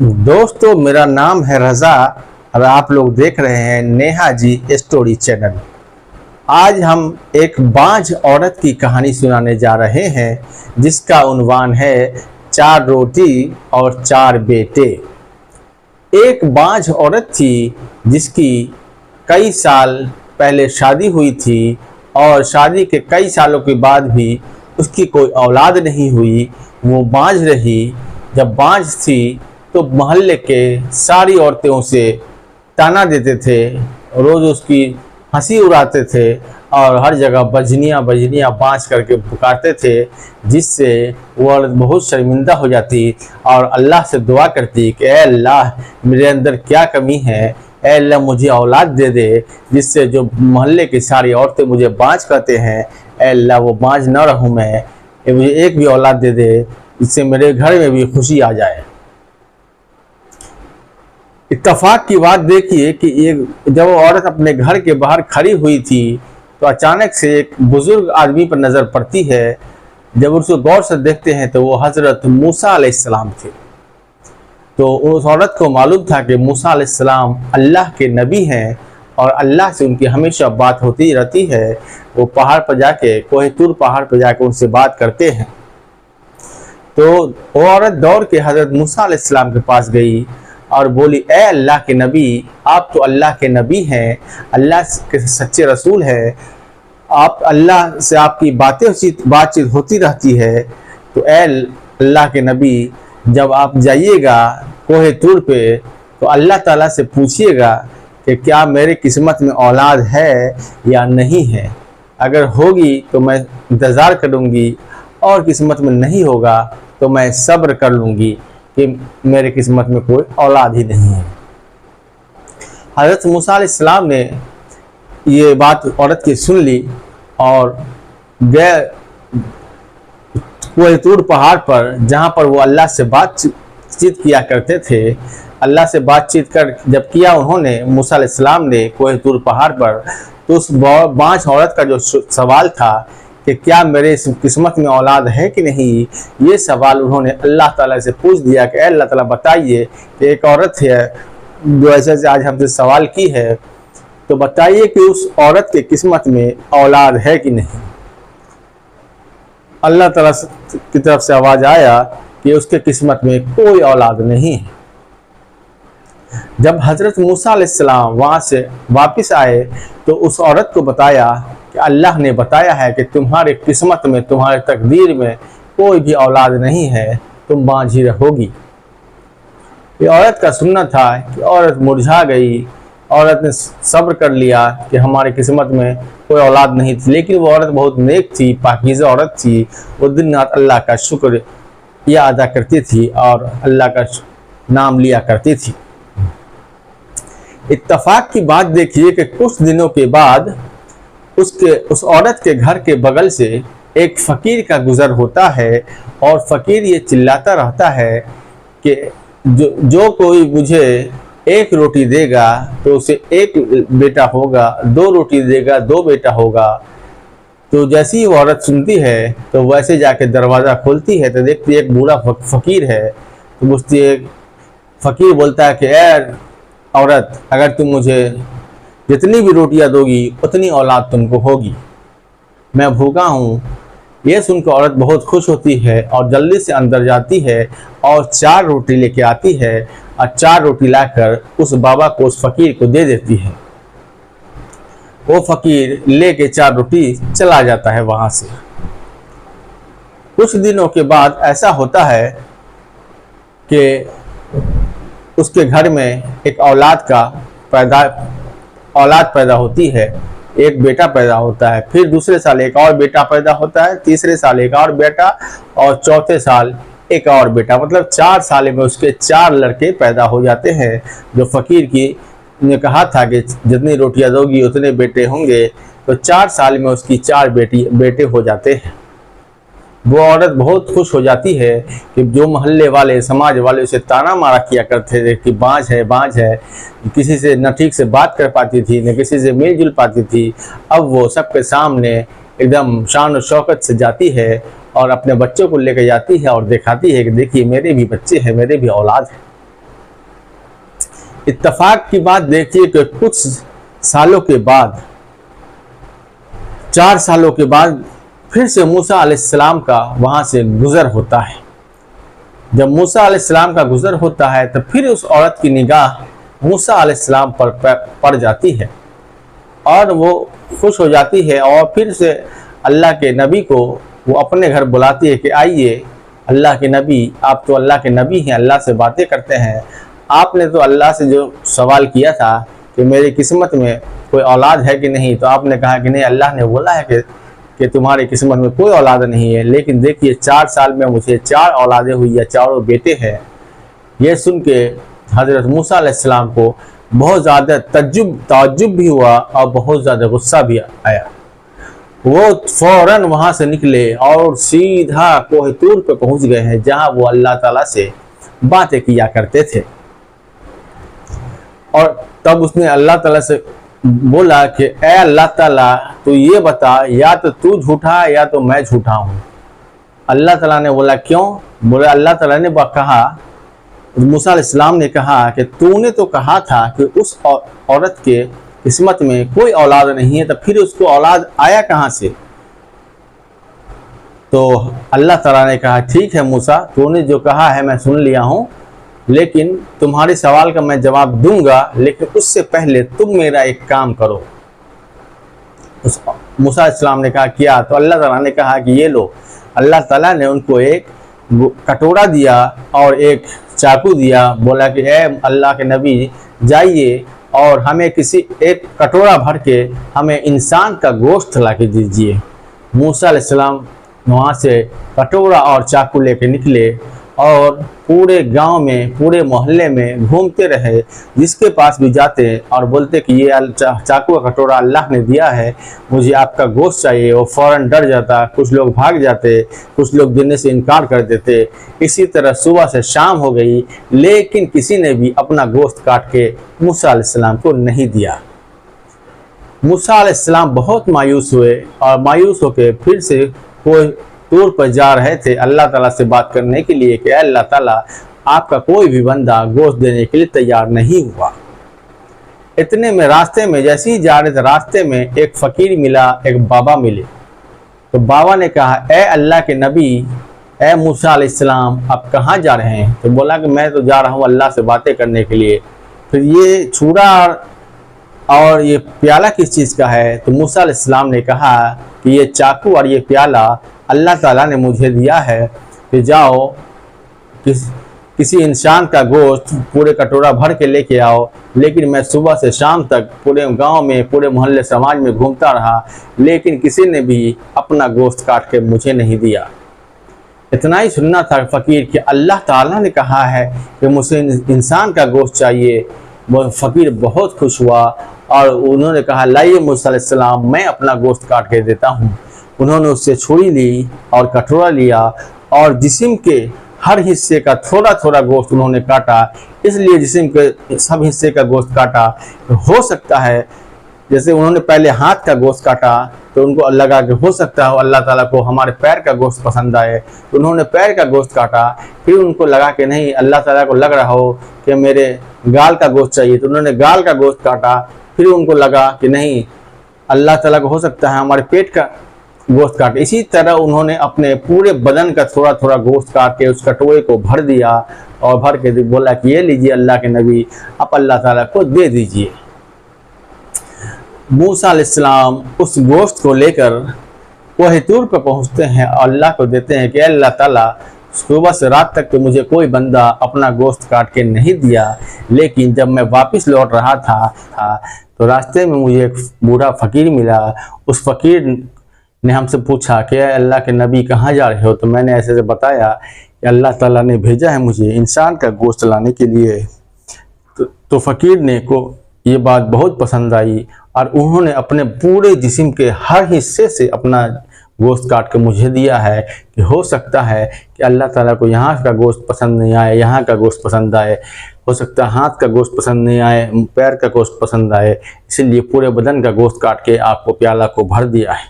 दोस्तों, मेरा नाम है रज़ा और आप लोग देख रहे हैं नेहा जी स्टोरी चैनल। आज हम एक बांझ औरत की कहानी सुनाने जा रहे हैं जिसका उन्वान है चार रोटी और चार बेटे। एक बांझ औरत थी जिसकी कई साल पहले शादी हुई थी और शादी के कई सालों के बाद भी उसकी कोई औलाद नहीं हुई। वो बांझ रही। जब बांझ थी तो मोहल्ले के सारी औरतें उसे ताना देते थे, रोज़ उसकी हंसी उड़ाते थे और हर जगह बजनियाँ बजनियाँ बाँच करके पुकारते थे, जिससे वो औरत बहुत शर्मिंदा हो जाती और अल्लाह से दुआ करती कि ए अल्लाह, मेरे अंदर क्या कमी है, ए अल्लाह मुझे औलाद दे दे, जिससे जो मोहल्ले की सारी औरतें मुझे बाँझ कहते हैं, ए अल्लाह वो बाँझ न रहूँ मैं, मुझे एक भी औलाद दे दे, इससे मेरे घर में भी खुशी आ जाए। इत्तफाक की बात देखिए कि एक जब वो औरत अपने घर के बाहर खड़ी हुई थी तो अचानक से एक बुजुर्ग आदमी पर नज़र पड़ती है। जब उसको गौर से देखते हैं तो वो हज़रत मूसा अलैहिस्सलाम थे। तो उस औरत को मालूम था कि मूसा अलैहिस्सलाम अल्लाह के नबी हैं और अल्लाह से उनकी हमेशा बात होती रहती है। वो पहाड़ पर जाके, कोह तूर पहाड़ पर जाके उनसे बात करते हैं। तो वो औरत दौड़ के हज़रत मूसा अलैहिस्सलाम के पास गई और बोली, ए अल्लाह के नबी, आप तो अल्लाह के नबी हैं, अल्लाह के सच्चे रसूल हैं, आप अल्लाह से आपकी बातचीत होती रहती है। तो ए अल्लाह के नबी, जब आप जाइएगा कोहे तूर पे तो अल्लाह ताला से पूछिएगा कि क्या मेरे किस्मत में औलाद है या नहीं है। अगर होगी तो मैं इंतज़ार करूँगी और किस्मत में नहीं होगा तो मैं सब्र कर लूँगी कि मेरे किस्मत में कोई औलाद ही नहीं है। हज़रत मूसा अलैहिस्सलाम ने ये बात औरत की सुन ली और गए कोह तूर पहाड़ पर, जहाँ पर वो अल्लाह से बातचीत किया करते थे। अल्लाह से बातचीत कर जब किया उन्होंने, मूसा अलैहिस्सलाम ने कोह तूर पहाड़ पर, तो उस बांझ औरत का जो सवाल था कि क्या मेरे किस्मत में औलाद है कि नहीं, ये सवाल उन्होंने अल्लाह ताला से पूछ दिया कि अल्लाह ताला बताइए कि एक औरत है जो ऐसे आज हमसे सवाल की है, तो बताइए कि उस औरत के किस्मत में औलाद है कि नहीं। अल्लाह ताला की तरफ से आवाज़ आया कि उसके किस्मत में कोई औलाद नहीं है। जब हज़रत मूसा अलैहिस्सलाम वहाँ से वापस आए तो उस औरत को बताया कि अल्लाह ने बताया है कि तुम्हारे किस्मत में, तुम्हारे तकदीर में कोई भी औलाद नहीं है, तुम बांझ ही रहोगी। ये औरत का सुनना था कि औरत मुरझा गई। औरत ने सब्र कर लिया कि हमारी किस्मत में कोई औलाद नहीं थी, लेकिन वो औरत बहुत नेक थी, पाकीज़ा औरत थी। वो दिन रात अल्लाह का शुक्र या अदा करती थी और अल्लाह का नाम लिया करती थी। इत्तफाक की बात देखिए कि कुछ दिनों के बाद उस औरत के घर के बगल से एक फ़कीर का गुज़र होता है और फ़कीर ये चिल्लाता रहता है कि जो कोई मुझे एक रोटी देगा तो उसे एक बेटा होगा, दो रोटी देगा दो बेटा होगा। तो जैसी ही वो औरत सुनती है तो वैसे जाके दरवाज़ा खोलती है तो देखती है एक बूढ़ा फ़कीर है। तो पूछती है, फ़कीर बोलता है कि ए औरत, अगर तुम मुझे जितनी भी रोटियां दोगी उतनी औलाद तुमको होगी, मैं भूखा हूँ। यह सुनकर औरत बहुत खुश होती है और जल्दी से अंदर जाती है और चार रोटी लेके आती है और चार रोटी लाकर उस बाबा को, उस फ़कीर को दे देती है। वो फ़कीर लेके चार रोटी चला जाता है वहाँ से। कुछ दिनों के बाद ऐसा होता है कि उसके घर में एक औलाद पैदा होती है। एक बेटा पैदा होता है, फिर दूसरे साल एक और बेटा पैदा होता है, तीसरे साल एक और बेटा और चौथे साल एक और बेटा। मतलब 4 साल में उसके 4 लड़के पैदा हो जाते हैं। जो फ़कीर की ने कहा था कि जितनी रोटियां दोगी उतने बेटे होंगे, तो 4 साल में उसकी 4 बेटे हो जाते हैं। वो औरत बहुत खुश हो जाती है कि जो मोहल्ले वाले, समाज वाले उसे ताना मारा किया करते थे कि बांझ है, बांझ है, किसी से न ठीक से बात कर पाती थी, न किसी से मिलजुल पाती थी, अब वो सबके सामने एकदम शान और शौकत से जाती है और अपने बच्चों को लेकर जाती है और दिखाती है कि देखिए मेरे भी बच्चे हैं, मेरे भी औलाद हैं। इत्तेफाक की बात देखिए कि कुछ सालों के बाद, 4 सालों के बाद फिर से मूसा अलैहिस्सलाम का वहां से गुजर होता है। जब मूसा अलैहिस्सलाम का गुजर होता है तो फिर उस औरत की निगाह मूसा अलैहिस्सलाम पर पड़ जाती है और वो खुश हो जाती है और फिर से अल्लाह के नबी को वो अपने घर बुलाती है कि आइए अल्लाह के नबी, आप तो अल्लाह के नबी हैं, अल्लाह से बातें करते हैं। आपने तो अल्लाह से जो सवाल किया था कि मेरी किस्मत में कोई औलाद है कि नहीं, तो आपने कहा कि नहीं, अल्लाह ने बोला है कि तुम्हारी किस्मत में कोई औलाद नहीं है। लेकिन देखिए 4 साल में मुझे 4 औलादें हुई या 4 बेटे हैं। ये सुन के हज़रत मूसा अलैहिस्सलाम को बहुत ज़्यादा ताज्जुब भी हुआ और बहुत ज़्यादा गुस्सा भी आया। वो फौरन वहाँ से निकले और सीधा कोह तूर पे पहुँच गए हैं, जहाँ वो अल्लाह ताला से बातें किया करते थे। और तब उसने अल्लाह ताला से बोला कि ए अल्लाह ताला, तू ये बता, या तो तू झूठा या तो मैं झूठा हूँ। अल्लाह ताला ने बोला क्यों? बोला अल्लाह ताला ने कहा, मूसा अलैहिस्सलाम ने कहा कि तूने तो कहा था कि उस औरत के किस्मत में कोई औलाद नहीं है, तो फिर उसको औलाद आया कहाँ से? तो अल्लाह ताला ने कहा ठीक है मूसा, तूने जो कहा है मैं सुन लिया हूँ, लेकिन तुम्हारे सवाल का मैं जवाब दूंगा, लेकिन उससे पहले तुम मेरा एक काम करो। उस मूसा अलैहिस्सलाम ने कहा क्या? तो अल्लाह ताला ने कहा कि ये लो। अल्लाह ताला ने उनको एक कटोरा दिया और एक चाकू दिया। बोला कि ए अल्लाह के नबी, जाइए और हमें किसी एक कटोरा भर के हमें इंसान का गोश्त ला के दीजिए। मूसा अलैहिस्सलाम वहाँ से कटोरा और चाकू लेके निकले और पूरे गांव में, पूरे मोहल्ले में घूमते रहे, जिसके पास भी जाते और बोलते कि ये चाकू का कटोरा अल्लाह ने दिया है, मुझे आपका गोश्त चाहिए। वो फ़ौरन डर जाता, कुछ लोग भाग जाते, कुछ लोग देने से इनकार कर देते। इसी तरह सुबह से शाम हो गई, लेकिन किसी ने भी अपना गोश्त काट के मूसा अलैहिस्सलाम को नहीं दिया। मूसा अलैहिस्सलाम बहुत मायूस हुए और मायूस होकर फिर से कोई तूर पर जा रहे थे अल्लाह ताला से बात करने के लिए कि अल्लाह ताला, आपका कोई भी बंदा गोश्त देने के लिए तैयार नहीं हुआ। इतने में रास्ते में जैसे ही जा रहे थे, रास्ते में एक फ़कीर मिला, एक बाबा मिले। तो बाबा ने कहा ए अल्लाह के नबी, ए मूसा अलैहिस्सलाम, आप कहाँ जा रहे हैं? तो बोला कि मैं तो जा रहा हूँ अल्लाह से बातें करने के लिए। फिर ये छुरा और ये प्याला किस चीज़ का है? तो मूसा अलैहिस्सलाम ने कहा कि ये चाकू और ये प्याला अल्लाह ताला ने मुझे दिया है कि जाओ किसी इंसान का गोश्त पूरे कटोरा भर के लेके आओ। लेकिन मैं सुबह से शाम तक पूरे गांव में, पूरे मोहल्ले समाज में घूमता रहा, लेकिन किसी ने भी अपना गोश्त काट के मुझे नहीं दिया। इतना ही सुनना था फ़कीर कि अल्लाह ताला ने कहा है कि मुझे इंसान का गोश्त चाहिए। वो फ़कीर बहुत खुश हुआ और उन्होंने कहा लाइए मूसा अलैहिस्सलाम, मैं अपना गोश्त काट के देता हूँ। उन्होंने उससे छुरी ली और कटोरा लिया और जिस्म के हर हिस्से का थोड़ा थोड़ा गोश्त उन्होंने काटा। इसलिए जिस्म के सब हिस्से का गोश्त काटा। हो सकता है जैसे उन्होंने पहले हाथ का गोश्त काटा तो उनको लगा कि हो सकता है अल्लाह ताला को हमारे पैर का गोश्त पसंद आए, तो उन्होंने पैर का गोश्त काटा। फिर उनको लगा कि नहीं, अल्लाह ताला को लग रहा हो कि मेरे गाल का गोश्त चाहिए, तो उन्होंने गाल का गोश्त काटा। फिर उनको लगा कि नहीं, अल्लाह ताला को हो सकता है हमारे पेट का गोश्त काट। इसी तरह उन्होंने अपने पूरे बदन का थोड़ा थोड़ा गोश्त काट के उस कटोरे को भर दिया और भर के बोला कि ये लीजिए अल्लाह के नबी, आप अल्लाह ताला को दे दीजिए। मूसा अलैहिस्सलाम उस गोश्त को लेकर कोह तूर पर पहुँचते हैं और अल्लाह को देते हैं कि अल्लाह ताला, सुबह से रात तक तो मुझे कोई बंदा अपना गोश्त काट के नहीं दिया, लेकिन जब मैं वापस लौट रहा था तो रास्ते में मुझे एक बूढ़ा फ़कीर मिला। उस फ़कीर ने हमसे पूछा कि अल्लाह के नबी कहाँ जा रहे हो? तो मैंने ऐसे बताया कि अल्लाह ताला ने भेजा है मुझे इंसान का गोश्त लाने के लिए। तो फ़कीर ने को ये बात बहुत पसंद आई और उन्होंने अपने पूरे जिस्म के हर हिस्से से अपना गोश्त काट के मुझे दिया है कि हो सकता है कि अल्लाह ताला को यहाँ का गोश्त पसंद नहीं आए, यहाँ का गोश्त पसंद आए, हो सकता है हाथ का गोश्त पसंद नहीं आए, पैर का गोश्त पसंद आए, इसीलिए पूरे बदन का गोश्त काट के आपको प्याला को भर दिया है।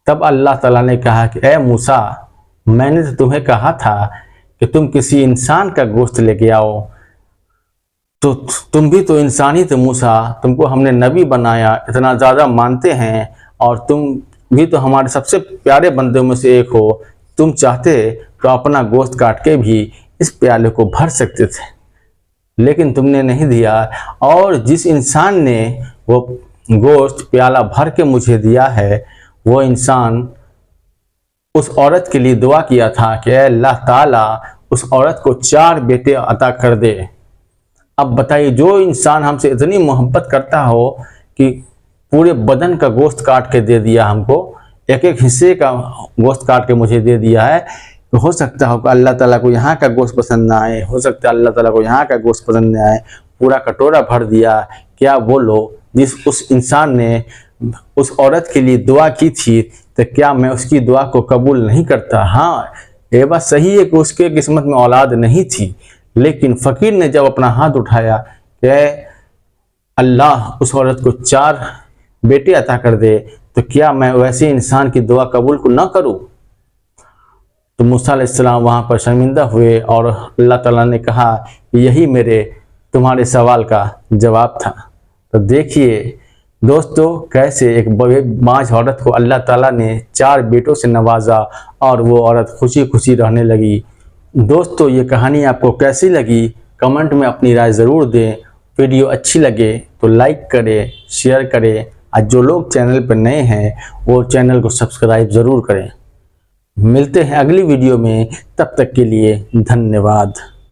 तब अल्लाह ताला ने कहा कि ए मूसा, मैंने तो तुम्हें कहा था कि तुम किसी इंसान का गोश्त लेके आओ। तो तुम भी तो इंसान ही थे मूसा, तुमको हमने नबी बनाया, इतना ज़्यादा मानते हैं, और तुम भी तो हमारे सबसे प्यारे बंदों में से एक हो। तुम चाहते तो अपना गोश्त काट के भी इस प्याले को भर सकते थे, लेकिन तुमने नहीं दिया। और जिस इंसान ने वो गोश्त प्याला भर के मुझे दिया है, वो इंसान उस औरत के लिए दुआ किया था कि अल्लाह ताला उस औरत को 4 बेटे अता कर दे। अब बताइए, जो इंसान हमसे इतनी मोहब्बत करता हो कि पूरे बदन का गोश्त काट के दे दिया हमको, एक एक हिस्से का गोश्त काट के मुझे दे दिया है, तो हो सकता हो कि अल्लाह ताला को यहाँ का गोश्त पसंद ना आए, हो सकता है अल्लाह ताला को यहाँ का गोश्त पसंद ना आए, पूरा कटोरा भर दिया। क्या बोलो, जिस उस इंसान ने उस औरत के लिए दुआ की थी, तो क्या मैं उसकी दुआ को कबूल नहीं करता? हाँ, ये बात सही है कि उसके किस्मत में औलाद नहीं थी, लेकिन फ़कीर ने जब अपना हाथ उठाया कि अल्लाह उस औरत को 4 बेटे अता कर दे, तो क्या मैं वैसे इंसान की दुआ कबूल को ना करूं? तो मूसा अलैहिस्सलाम वहाँ पर शर्मिंदा हुए और अल्लाह ताला ने कहा, यही मेरे तुम्हारे सवाल का जवाब था। तो देखिए दोस्तों, कैसे एक बांझ औरत को अल्लाह ताला ने 4 बेटों से नवाजा और वो औरत खुशी खुशी रहने लगी। दोस्तों, ये कहानी आपको कैसी लगी कमेंट में अपनी राय ज़रूर दें। वीडियो अच्छी लगे तो लाइक करें, शेयर करें, और जो लोग चैनल पर नए हैं वो चैनल को सब्सक्राइब ज़रूर करें। मिलते हैं अगली वीडियो में, तब तक के लिए धन्यवाद।